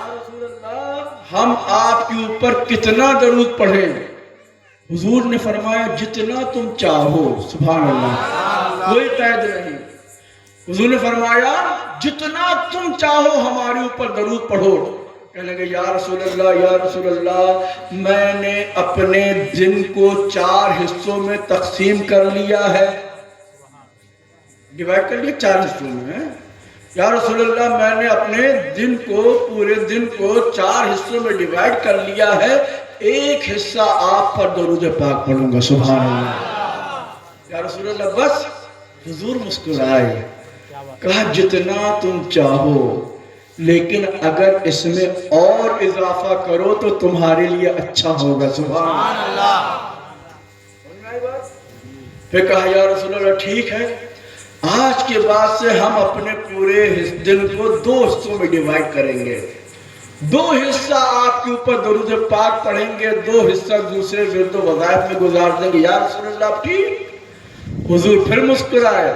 رسول اللہ، ہم آپ کے اوپر کتنا درود پڑھیں؟ حضور نے فرمایا جتنا تم چاہو۔ سبحان اللہ، کوئی قید نہیں۔ حضور نے فرمایا جتنا تم چاہو ہمارے اوپر درود پڑھو۔ کہنے لگے یا رسول اللہ، یا رسول اللہ، میں نے اپنے دن کو 4 حصوں میں تقسیم کر لیا ہے، ڈیوائیڈ کر لیا 4 حصوں میں۔ یا رسول اللہ، میں نے اپنے دن کو، پورے دن کو 4 حصوں میں ڈیوائیڈ کر لیا ہے، ایک حصہ آپ پر درود پاک پڑھوں گا۔ سبحان اللہ۔ یا رسول اللہ، بس؟ حضور مسکرائے، کہا جتنا تم چاہو، لیکن اگر اس میں اور اضافہ کرو تو تمہارے لیے اچھا ہوگا۔ سبحان اللہ۔ پھر کہا یا رسول اللہ ٹھیک ہے، آج کے بعد سے ہم اپنے پورے دن کو 2 حصوں میں ڈیوائیڈ کریں گے، 2 حصہ آپ کے اوپر درود پاک پڑھیں گے، 2 حصہ دوسرے ورد و وظائف میں گزار دیں گے۔ یا رسول اللہ ٹھیک؟ حضور پھر مسکرائے،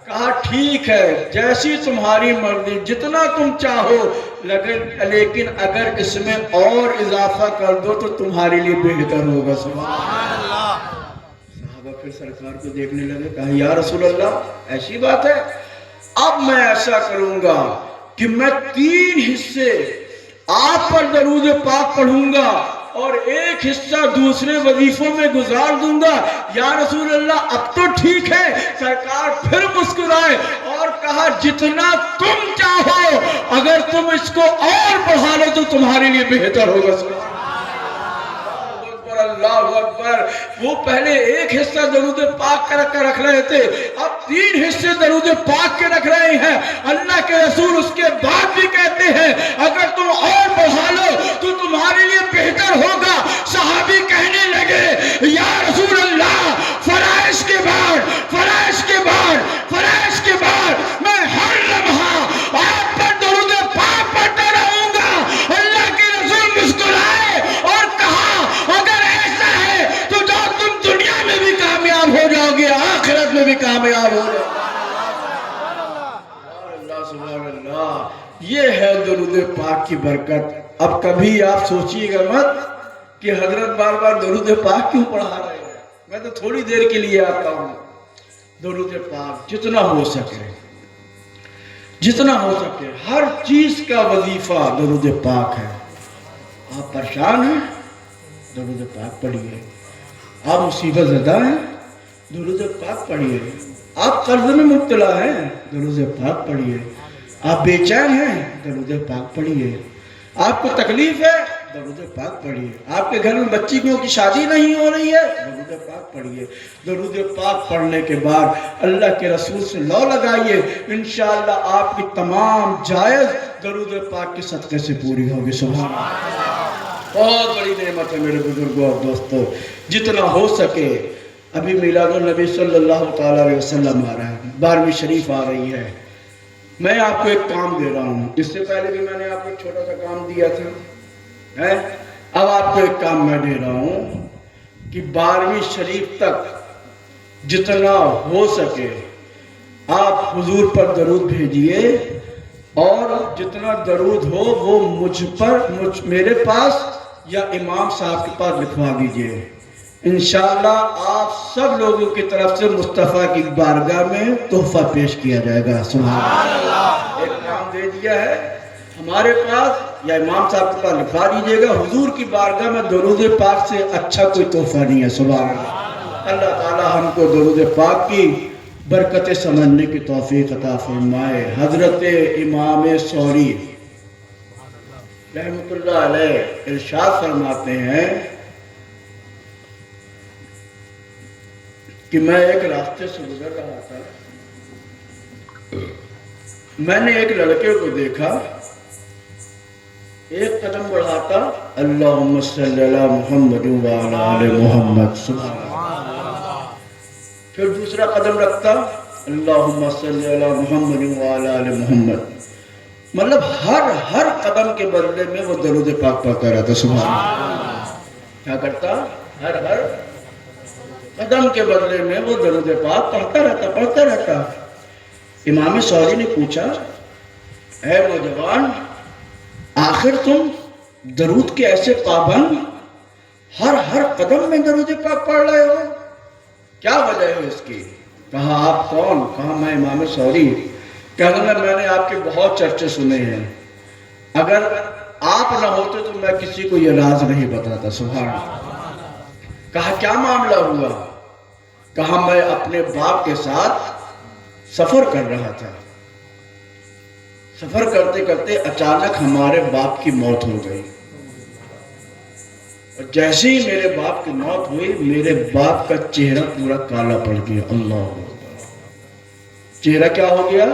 کہا ٹھیک ہے، جیسی تمہاری مرضی، جتنا تم چاہو، لیکن اگر اس میں اور اضافہ کر دو تو تمہارے لیے بہتر ہوگا۔ سبحان اللہ۔ صحابہ پھر سرکار کو دیکھنے لگے، کہا یا رسول اللہ ایسی بات ہے، اب میں ایسا کروں گا کہ میں 3 حصے آپ پر درود پاک پڑھوں گا اور ایک حصہ دوسرے وظیفوں میں گزار دوں گا۔ یا رسول اللہ اب تو ٹھیک ہے۔ سرکار پھر مسکرائے اور کہا جتنا تم چاہو، اگر تم اس کو اور بڑھا لو تو تمہارے لیے بہتر ہوگا۔ اللہ اکبر۔ وہ پہلے ایک حصہ درود پاک کا رکھ رہے تھے، اب 3 حصے درود پاک کے رکھ رہے ہیں۔ اللہ کے رسول اس کے بعد بھی کہتے ہیں اگر تم اور بڑھا لو تو تمہارے لیے بہتر ہوگا۔ صحابی کہنے لگے یا رسول اللہ، فرائض کے بعد، فرائض کے بعد، فرائض کے بعد میں ہر لمحہ آپ پر درود پاک پڑھتا رہوں گا۔ اللہ کے رسول مسکرائے اور کہا اگر ایسا ہے تو جو تم دنیا میں بھی کامیاب ہو جاؤ گے، آخرت میں بھی کامیاب ہو جاؤ گے۔ اللہ سبحان اللہ، یہ ہے درود پاک کی برکت۔ اب کبھی آپ سوچیے گا مت کہ حضرت بار بار درود پاک کیوں پڑھا رہے ہیں، میں تو تھوڑی دیر کے لیے آتا ہوں۔ درود پاک جتنا ہو سکے، جتنا ہو سکے، ہر چیز کا وظیفہ درود پاک ہے۔ آپ پریشان ہیں، درود پاک پڑھیے۔ آپ مصیبت زدہ ہیں، درود پاک پڑھیے۔ آپ قرض میں مبتلا ہیں، درود پاک پڑھیے۔ آپ بے چین ہیں، درود پاک پڑھیے۔ آپ کو تکلیف ہے، درود پاک پڑھیے۔ آپ کے گھر میں بچیوں کی شادی نہیں ہو رہی ہے، درود پاک پڑھیے۔ درود پاک پڑھنے کے بعد اللہ کے رسول سے لو لگائیے، انشاءاللہ آپ کی تمام جائز درود پاک کے صدقے سے پوری ہوگی۔ سبحان اللہ، بہت بڑی نعمت ہے میرے بزرگوں اور دوستوں۔ جتنا ہو سکے، ابھی میلاد النبی صلی اللہ تعالیٰ علیہ وسلم آ رہا ہے، 12ویں شریف آ رہی ہے، میں آپ کو ایک کام دے رہا ہوں، اس سے پہلے بھی میں نے آپ کو ایک چھوٹا سا کام دیا تھا، اب آپ کو ایک کام میں دے رہا ہوں کہ 12ویں شریف تک جتنا ہو سکے آپ حضور پر درود بھیجیے، اور جتنا درود ہو وہ میرے پاس یا امام صاحب کے پاس لکھوا دیجیے۔ انشاءاللہ آپ سب لوگوں کی طرف سے مصطفیٰ کی بارگاہ میں تحفہ پیش کیا جائے گا۔ سبحان اللہ۔ ایک کام دے دیا ہے ہمارے پاس یا امام صاحب کے پاس لکھوا دیجیے گا، حضور کی بارگاہ میں درود پاک سے اچھا کوئی تحفہ نہیں ہے۔ سبحان اللہ۔ اللہ تعالی ہم کو درود پاک کی برکتیں سمجھنے کی توفیق عطا فرمائے۔ حضرت امام سوری رحمۃ اللہ علیہ ارشاد فرماتے ہیں کہ میں ایک راستے سے گزر رہا تھا، میں نے ایک لڑکے کو دیکھا، ایک قدم بڑھاتا اللہم صلی علی محمد وعلی آل محمد، سبحان اللہ، پھر دوسرا قدم رکھتا اللہم صلی علی محمد وعلی آل محمد، مطلب ہر قدم کے بدلے میں وہ درود پاک پڑھتا رہتا۔ سبحان اللہ۔ کیا کرتا؟ ہر قدم کے بدلے میں وہ درود پاک پڑھتا رہتا۔ امام سوری نے پوچھا، اے نوجوان، آخر تم درود کے ایسے پابند ہر قدم میں درود پاک پڑھ رہے ہو، کیا وجہ ہے اس کی؟ کہا آپ کون؟ کہا میں امام سوری۔ کہنے لگا میں نے آپ کے بہت چرچے سنے ہیں، اگر آپ نہ ہوتے تو میں کسی کو یہ راز نہیں بتاتا۔ سبحان اللہ۔ کہا کیا معاملہ ہوا؟ کہا میں اپنے باپ کے ساتھ سفر کر رہا تھا، سفر کرتے کرتے اچانک ہمارے باپ کی موت ہو گئی، اور جیسے ہی میرے باپ کی موت ہوئی میرے باپ کا چہرہ پورا کالا پڑ گیا۔ اللہ، چہرہ کیا ہو گیا؟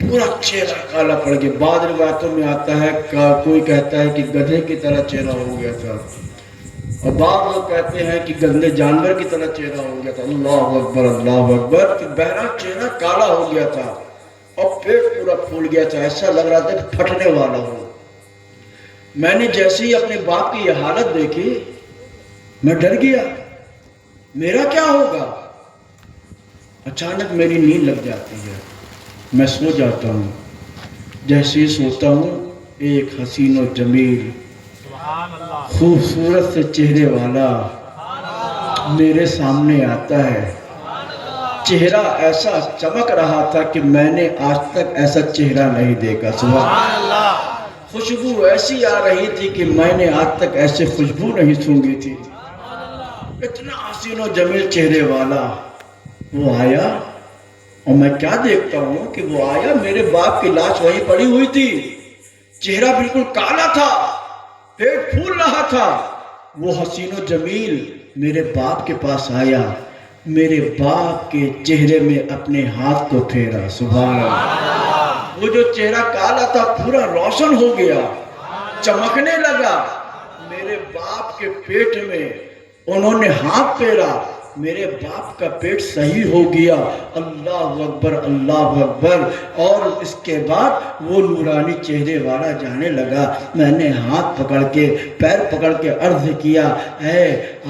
پورا چہرہ کالا پڑ گیا۔ بعض روایتوں میں آتا ہے کوئی کہتا ہے کہ گدھے کی طرح چہرہ ہو گیا تھا، اور بعض لوگ کہتے ہیں کہ گندے جانور کی طرح چہرہ ہو گیا تھا۔ اللہ اکبر، اللہ اکبر۔ کہ بہرحال چہرہ کالا ہو گیا تھا اور پیٹ پورا پھول گیا تھا، ایسا لگ رہا تھا کہ پھٹنے والا ہو۔ میں نے جیسے ہی اپنے باپ کی یہ حالت دیکھی میں ڈر گیا، میرا کیا ہوگا؟ اچانک میری نیند لگ جاتی ہے، میں سو جاتا ہوں۔ جیسے ہی سوتا ہوں ایک حسین و جمیل خوبصورت سے چہرے والا میرے سامنے آتا ہے۔ چہرہ ایسا چمک رہا تھا کہ میں نے آج تک ایسا چہرہ نہیں دیکھا۔ سبحان اللہ۔ خوشبو ایسی آ رہی تھی کہ میں نے آج تک ایسے خوشبو نہیں سونگھی تھی۔ اتنا حسین و جمیل چہرے والا وہ آیا، اور میں کیا دیکھتا ہوں کہ وہ آیا، میرے باپ کی لاش وہیں پڑی ہوئی تھی، چہرہ بالکل کالا تھا، پیٹ پھول رہا تھا۔ وہ حسین و جمیل میرے باپ کے پاس آیا، میرے باپ کے چہرے میں اپنے ہاتھ کو پھیرا۔ سبحان اللہ۔ وہ جو چہرہ کالا تھا پورا روشن ہو گیا، چمکنے لگا۔ میرے باپ کے پیٹ میں انہوں نے ہاتھ پھیرا، میرے باپ کا پیٹ صحیح ہو گیا۔ اللہ اکبر، اللہ اکبر۔ اور اس کے بعد وہ نورانی چہرے والا جانے لگا۔ میں نے ہاتھ پکڑ کے پیر پکڑ کے عرض کیا، اے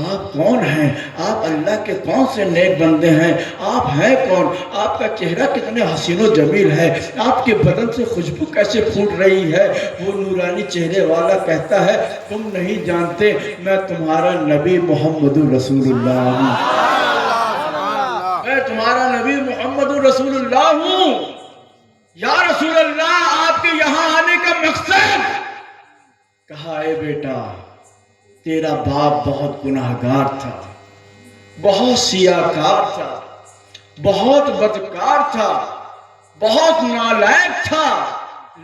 آپ کون ہیں؟ آپ اللہ کے کون سے نیک بندے ہیں؟ آپ ہیں کون؟ آپ کا چہرہ کتنے حسین و جمیل ہے، آپ کے بدن سے خوشبو کیسے پھوٹ رہی ہے؟ وہ نورانی چہرے والا کہتا ہے، تم نہیں جانتے میں تمہارا نبی محمد رسول اللہ ہوں، میں تمہارا نبی محمد رسول اللہ ہوں۔ یا رسول اللہ، آپ کے یہاں آنے کا مقصد؟ کہا اے بیٹا، تیرا باپ بہت گناہگار تھا، بہت سیاہکار تھا، بہت بدکار تھا، بہت نالائق تھا،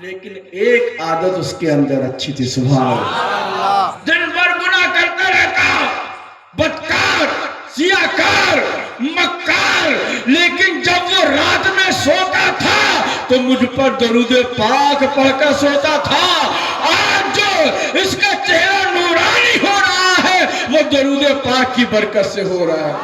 لیکن ایک عادت اس کے اندر اچھی تھی۔ سبحان اللہ۔ دن بھر گناہ کرتا رہتا، بدکار، سیاہکار، مکار، لیکن جب وہ رات میں سوتا تھا تو مجھ پر درود پاک پڑھ کر سوتا تھا۔ آج جو اس کا چہرہ نورانی ہو رہا ہے وہ درود پاک کی برکت سے ہو رہا ہے۔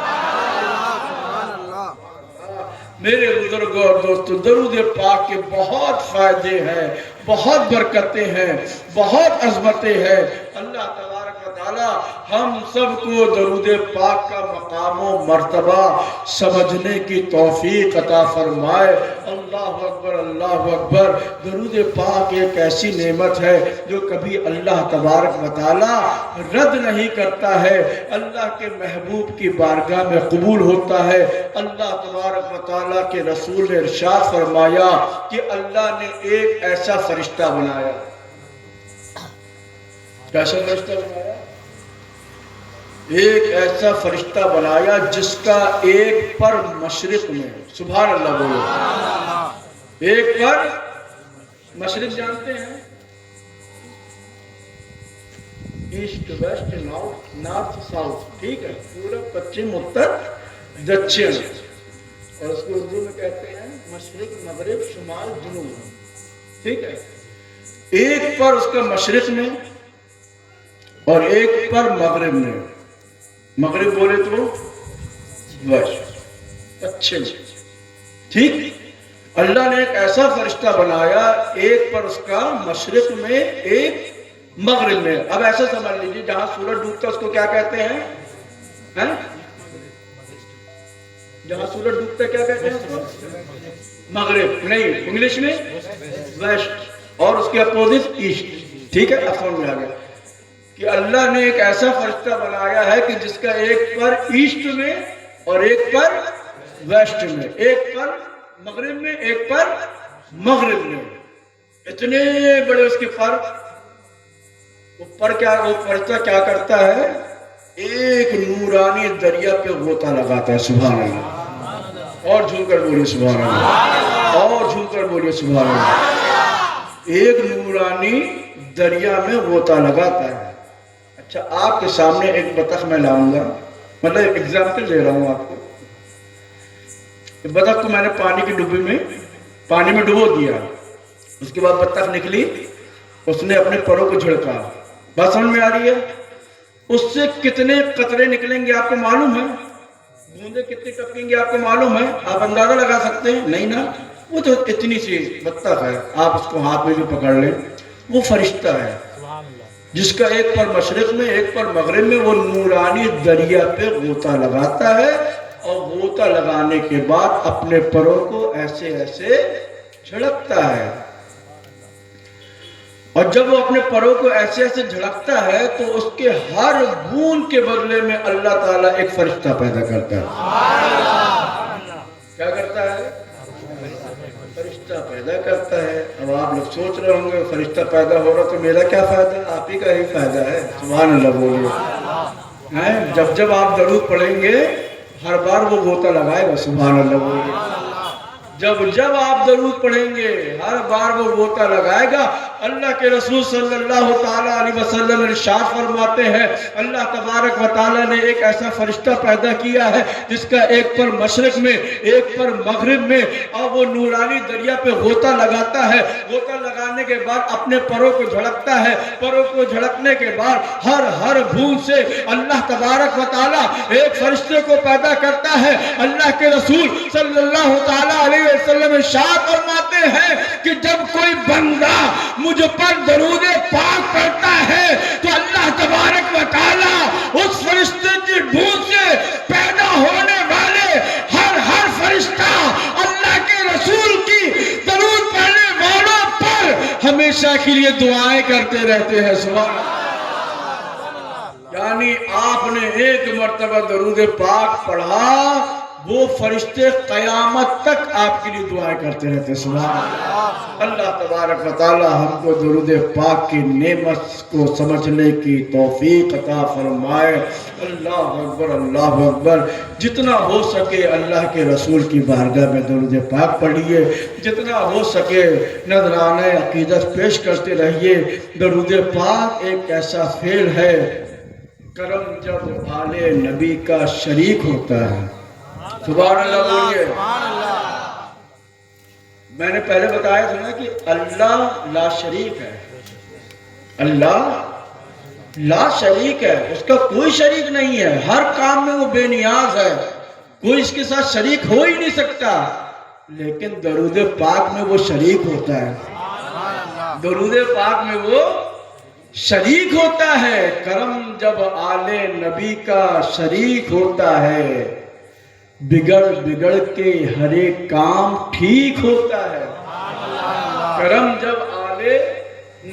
میرے بزرگوں اور دوستوں، درود پاک کے بہت فائدے ہیں، بہت برکتیں ہیں، بہت عظمتیں ہیں۔ اللہ تبارک و تعالی ہم سب کو درود پاک کا مقام و مرتبہ سمجھنے کی توفیق عطا فرمائے۔ اللہ اکبر، اللہ اکبر۔ درود پاک ایک ایسی نعمت ہے جو کبھی اللہ تبارک و تعالی رد نہیں کرتا ہے، اللہ کے محبوب کی بارگاہ میں قبول ہوتا ہے۔ اللہ تبارک و تعالی کے رسول نے ارشاد فرمایا کہ اللہ نے ایک ایسا فرشتہ بنایا۔ کیسا فرشتہ بنایا؟ ایک ایسا فرشتہ بنایا جس کا ایک پر مشرق میں، سبحان اللہ بولو، ایک پر مشرق جانتے ہیں، ایسٹ ویسٹ نارتھ ساؤتھ، ٹھیک ہے، پورب پچھم اتر دکشن، اور اس کو اردو میں کہتے ہیں مشرق مغرب شمال جنوب، ٹھیک ہے۔ ایک پر اس کا مشرق میں اور ایک پر مغرب میں، مغرب بولے تو ویسٹ، پچھم، ٹھیک۔ اللہ نے ایک ایسا فرشتہ بنایا، ایک پر اس کا مشرق میں ایک مغرب میں۔ اب ایسا سمجھ لیجیے جہاں سورج ڈوبتا ہے اس کو کیا کہتے ہیں؟ جہاں سورج ڈوبتا ہے کیا کہتے ہیں اس کو؟ مغرب نہیں، انگلش میں ویسٹ، اور اس کے اپوزٹ ایسٹ، ٹھیک ہے۔ افہام میں آ گیا کہ اللہ نے ایک ایسا فرشتہ بنایا ہے کہ جس کا ایک پر ایسٹ میں اور ایک پر ویسٹ میں، ایک پر مغرب میں ایک پر مغرب میں، اتنے بڑے اس کے فرق۔ اوپر کیا وہ فرشتہ کیا کرتا ہے؟ ایک نورانی دریا پہ غوطہ لگاتا ہے، سبحان اللہ، اور جھوم کر بولیے سبحان اللہ، اور جھوم کر بولیے سبحان اللہ۔ ایک نورانی دریا میں غوطہ لگاتا ہے۔ اچھا، آپ کے سامنے ایک بطخ میں لاؤں گا، مطلب ایگزامپل دے رہا ہوں آپ کو۔ بطخ کو میں نے پانی کی ڈبی میں پانی میں ڈبو دیا، اس کے بعد بطخ نکلی، اس نے اپنے پروں کو جھڑکا، بات سمجھ میں آ رہی ہے؟ اس سے کتنے قطرے نکلیں گے آپ کو معلوم ہے؟ بوندیں کتنی ٹپکیں گے آپ کو معلوم ہے؟ آپ اندازہ لگا سکتے ہیں؟ نہیں نا، وہ تو اتنی سی بطخ ہے، آپ اس کو ہاتھ میں بھی پکڑ لیں، وہ فرشتہ ہے جس کا ایک پر مشرق میں ایک پر مغرب میں وہ نورانی دریا پہ غوطہ لگاتا ہے، اور غوطہ لگانے کے بعد اپنے پروں کو ایسے ایسے جھڑکتا ہے، اور جب وہ اپنے پروں کو ایسے ایسے جھڑکتا ہے تو اس کے ہر بوند کے بدلے میں اللہ تعالیٰ ایک فرشتہ پیدا کرتا ہے۔ کیا کرتا ہے؟ فرشتہ پیدا کرتا ہے۔ اب آپ لوگ سوچ رہے ہوں گے فرشتہ پیدا ہو رہا تو میرا کیا فائدہ؟ آپ ہی کا ہی فائدہ ہے، سبحان اللہ بولیے۔ جب جب آپ درود پڑھیں گے ہر بار وہ غوطہ لگائے گا، سبحان اللہ بولیے۔ جب جب آپ درود پڑھیں گے ہر بار وہ غوطہ لگائے گا۔ اللہ کے رسول صلی اللہ تعالیٰ علیہ وسلم ارشاد فرماتے ہیں، اللہ تبارک و تعالیٰ نے ایک ایسا فرشتہ پیدا کیا ہے جس کا ایک پر مشرق میں ایک پر مغرب میں، اور وہ نورانی دریا پہ غوطہ لگاتا ہے۔ غوطہ لگانے کے بعد اپنے پروں کو جھڑکتا ہے، پروں کو جھڑکنے کے بعد ہر بوند سے اللہ تبارک و تعالیٰ ایک فرشتے کو پیدا کرتا ہے۔ اللہ کے رسول صلی اللہ تعالیٰ علیہ وسلم ارشاد فرماتے ہیں کہ جب کوئی بندہ مجھ پر درود پاک پڑھتا ہے تو اللہ تبارک و تعالیٰ اس فرشتے کی بوند سے پیدا ہونے والے ہر فرشتہ اللہ کے رسول کی درود پڑھنے والوں پر ہمیشہ کے لیے دعائیں کرتے رہتے ہیں، سبحان اللہ۔ یعنی آپ نے ایک مرتبہ درود پاک پڑھا، وہ فرشتے قیامت تک آپ کے لیے دعائیں کرتے رہتے، سبحان اللہ۔ اللہ تبارک و تعالی ہم کو درود پاک کی نعمت کو سمجھنے کی توفیق عطا فرمائے۔ اللہ اکبر، اللہ اکبر۔ جتنا ہو سکے اللہ کے رسول کی بارگاہ میں درود پاک پڑھیے، جتنا ہو سکے نذرانہ عقیدت پیش کرتے رہیے۔ درود پاک ایک ایسا فعل ہے، کرم جب آل نبی کا شریک ہوتا ہے، سبحان اللہ بولیے۔ میں نے پہلے بتایا تھا نا کہ اللہ لا شریک ہے، اللہ لا شریک ہے، اس کا کوئی شریک نہیں ہے، ہر کام میں وہ بے نیاز ہے، کوئی اس کے ساتھ شریک ہو ہی نہیں سکتا۔ لیکن درود پاک میں وہ شریک ہوتا ہے، درود پاک میں وہ شریک ہوتا ہے۔ کرم جب آل نبی کا شریک ہوتا ہے، بگڑ بگڑ کے ہر ایک کام ٹھیک ہوتا ہے۔ کرم جب آل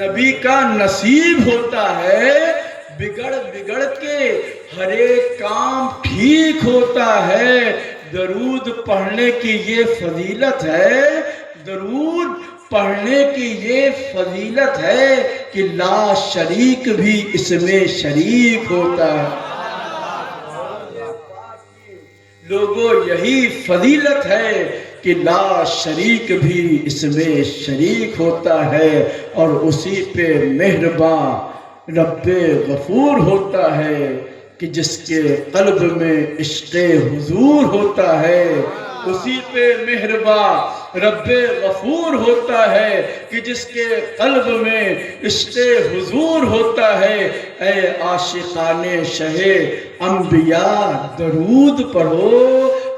نبی کا نصیب ہوتا ہے، بگڑ بگڑ کے ہر ایک کام ٹھیک ہوتا ہے۔ درود پڑھنے کی یہ فضیلت ہے، درود پڑھنے کی یہ فضیلت ہے کہ لا شریک بھی اس میں شریک ہوتا ہے۔ لوگوں یہی فضیلت ہے کہ لا شریک بھی اس میں شریک ہوتا ہے، اور اسی پہ مہربان رب غفور ہوتا ہے کہ جس کے قلب میں عشق حضور ہوتا ہے۔ اسی پہ مہربان رب غفور ہوتا ہے کہ جس کے قلب میں عشق حضور ہوتا ہے۔ اے عاشقان شہ انبیاء درود پڑھو،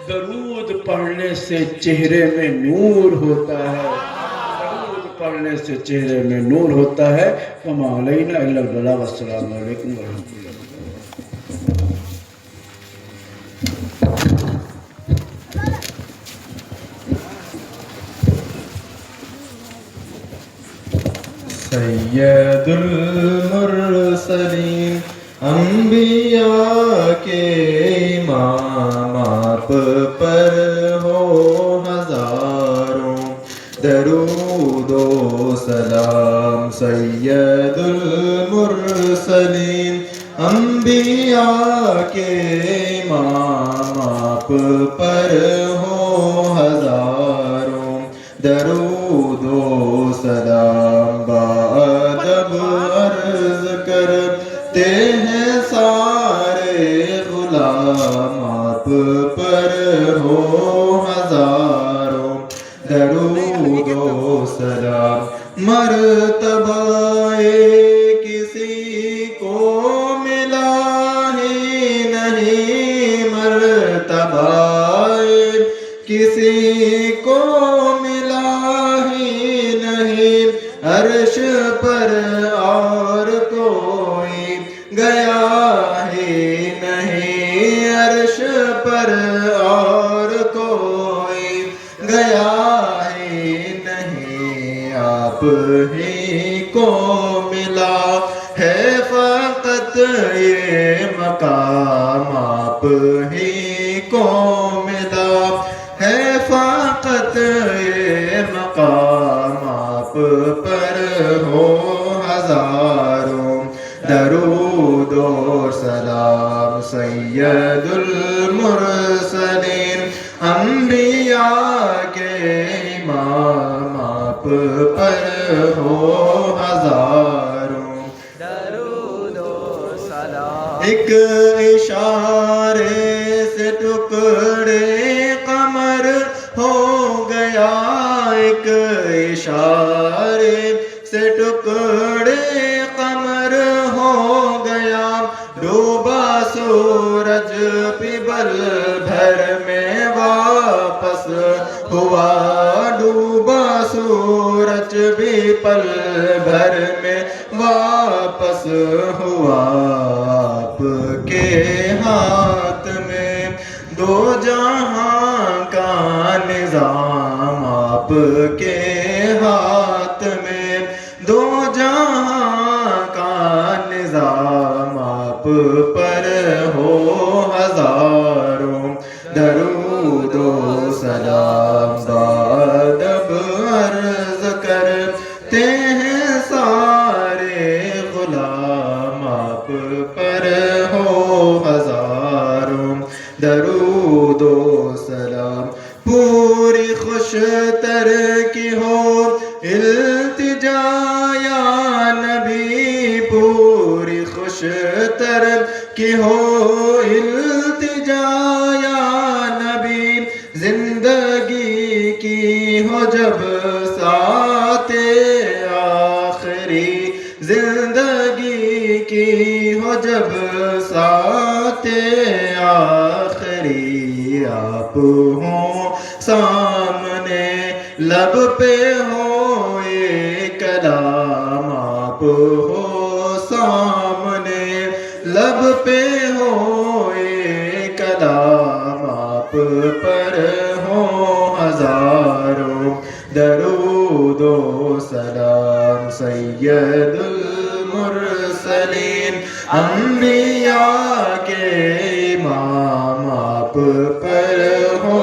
درود پڑھنے سے چہرے میں نور ہوتا ہے، درود پڑھنے سے چہرے میں نور ہوتا ہے۔ وما علینا الا البلاغ۔ السلام علیکم ورحمۃ اللہ۔ سید المرسلین انبیاء کے امام، آپ پر ہو ہزاروں درود و سلام۔ سید المرسلین انبیاء کے امام، آپ پر ہو ہزاروں درود و سلام۔ بادب عرض کرتے ہیں سارے غلام، آپ پر ہو ہزاروں درود و سلام۔ مرتبہ کسی کو ملا ہی نہیں، مرتبہ کسی کو ملا ہی نہیں، عرش پر اور کوئی گیا ہی نہیں، عرش پر اور کوئی گیا ہی نہیں، آپ ہی کو ملا ہے فقط یہ مقام، آپ ہی کو ملا ہے فقط یہ مقام، آپ پر ہو ہزاروں درود و سلام۔ سید المرسلین انبیاء کے امام، آپ پر ہو ہزاروں درود و سلام۔ ایک اشارے سے ٹکڑے قمر ہو گیا، ایک اشارے سے ٹکڑے قمر ہو گیا، ڈوبا سورج بھی پل بھر میں واپس ہوا، ڈوبا سورج بھی پل بھر میں واپس ہوا، آپ کے ہاتھ میں دو جہاں کا نظام، آپ کے ہاتھ میں دو جہاں کا نظام، آپ پر ہو ہزاروں درود و سلام۔ بادب عرض کرتے ہیں سارے غلام، آپ پر ہو ہزاروں درود و سلام۔ پوری خوش تر کی ہو التجا یا نبی، پوری خوش تر کی ہو التجا یا نبی، زندگی کی ہو جب ساتھ آخری، زندگی کی ہو جب ساتھ آخری، آپ ہوں سامنے لب پہ ہو یہ کلام آپ ہو سامنے لب پہ ہو یہ کلام آپ پر ہو ہزاروں درود و سلام سید المرسلین انبیاء کے امام آپ پر ہو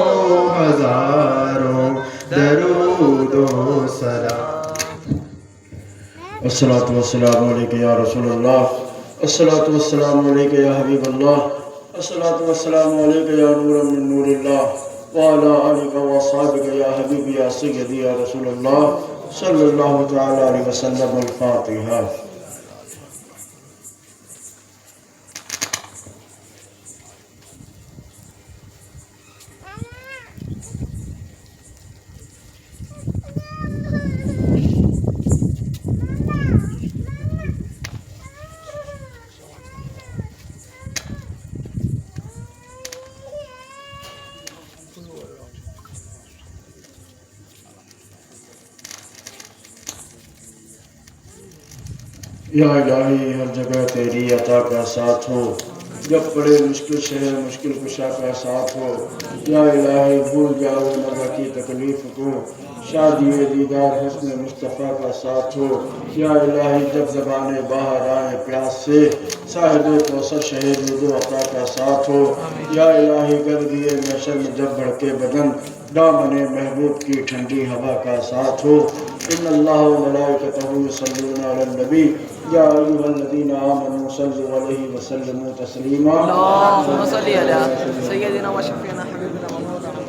ہزاروں درود و سلام الصلاۃ والسلام علیک یا رسول اللہ الصلاۃ والسلام علیک یا حبیب اللہ الصلاۃ والسلام علیک یا نور من نور اللہ وعلی آلک وصحبک یا حبیب یا سیدی یا رسول اللہ صلی اللہ تعالی علیہ وسلم الفاتحہ یا الہی ہر جگہ تیری عطا کا ساتھ ہو جب پڑے مشکل شہر مشکل کشا کا ساتھ ہو یا الہی بھول جاؤ نظر کی تکلیف کو شادی دیدار حسن مصطفیٰ کا ساتھ ہو یا الہی جب زبانیں باہر آئے پیاس سے صاحب کوثر شہید و عطا کا ساتھ ہو یا الہی گردیے محشر میں جب بڑھکے بدن دامن محبوب کی ٹھنڈی ہوا کا ساتھ ہو ان اللہ و ملائکتہ یصلون علی النبی یا ایھا الذین آمنوا صلوا علیہ وسلموا تسلیما اللهم صل على سيدنا وشفيعنا حبيبنا ومولانا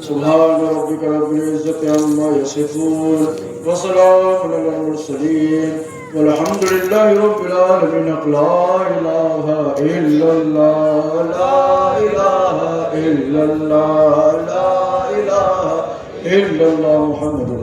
سبحان ربک رب العزة عما یصفون وسلام علی المرسلین والحمد للہ رب العالمین لا الہ الا اللہ لا الہ الا اللہ لا الہ الا اللہ محمد